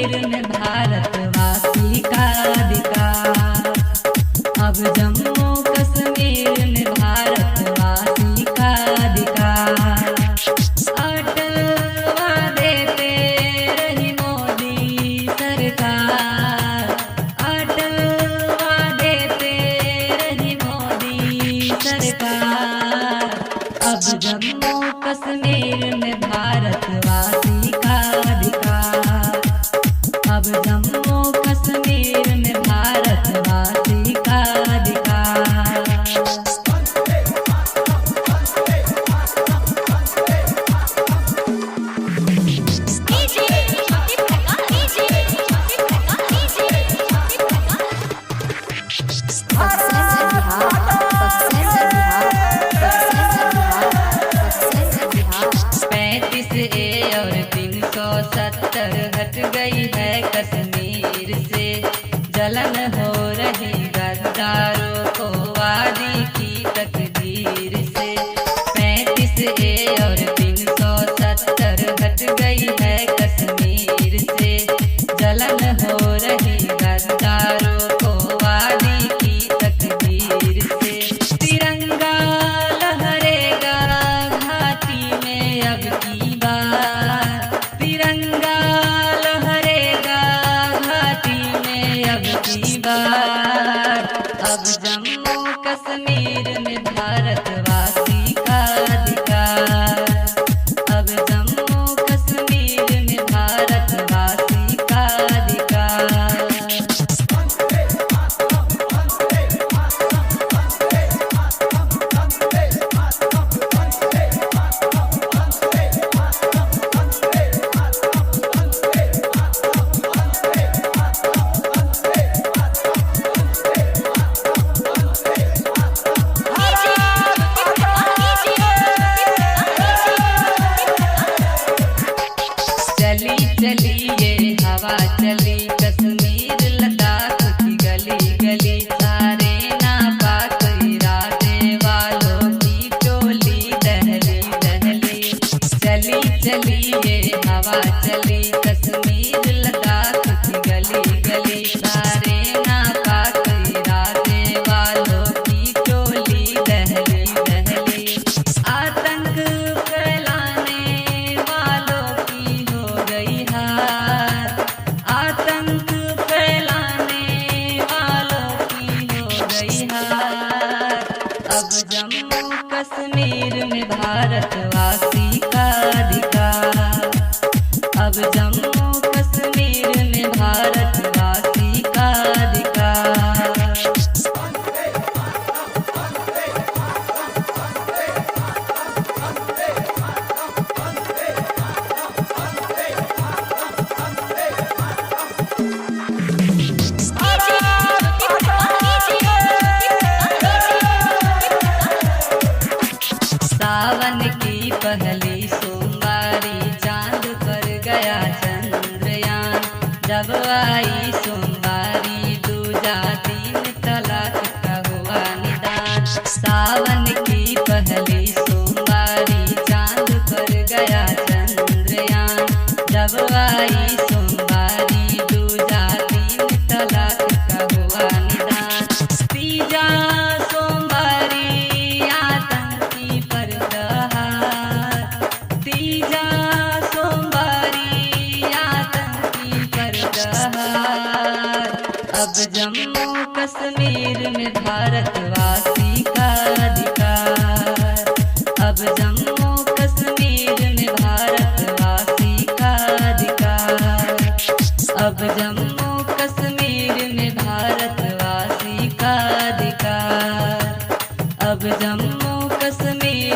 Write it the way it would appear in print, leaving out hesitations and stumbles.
कश्मीर में भारतवासी का अधिकार। अब जम्मू कश्मीर में भारतवासी का अधिकार। अटल वादे पे रही मोदी सरकार। अटल वादे पे रही मोदी सरकार। अब जम्मू कश्मीर में भारतवासी का अधिकार। अब जम्मू कश्मीर में भारतवासी का अधिकार। और 370 हट गई है कश्मीर से। जलन हो रही गद्दारों को वादी की तकदीर से। 35A और 370 हट गई है कश्मीर से। जलन हो रही गद्दारों को वादी की तकदीर से। तिरंगा लहरेगा घाटी में अब की बार। तिरंगा लहरेगा घाटी में अब की बार। अब जम्मू कश्मीर में भारतवासी का अधिकार। अब जम्मू कश्मीर में भारतवासी का अधिकार। चली चली ये हवा चली कश्मीर लद्दाख की गली गली। सारे नापाक इरादे वालों की टोली दहली दहली। चली चली ये हवा चली कश्मीर लद्दाख की गली गली। सारे नापाक इरादे वालों की टोली दहली दहली। आतंक फैलाने वालों की हो गई हार। आतंक फैलाने वालों की हो गई हार। अब जम्मू कश्मीर में भारतवासी का अधिकार। अब जम्मू कश्मीर में भारतवासी का अधिकार। सावन की पहली सोमवारी चांद पर गया चंद्रयान। जब आई सोमवारी दूजा दिन तलाक का हुआ निदान। सावन की पहली सोमवारी चांद पर गया चंद्रयान। जब आई सोमवारी दूजा दिन तलाक का हुआ निदान। तीजा सोमवारी आतंकी पर दहार। तीजा सोमवारी आतंकी पर दहार। अब जम्मू कश्मीर में भारतवासी का अधिकार। अब जम्मू कश्मीर में भारतवासी का अधिकार। अब जम्मू कश्मीर में भारतवासी का अधिकार। अब जम्मू कश्मीर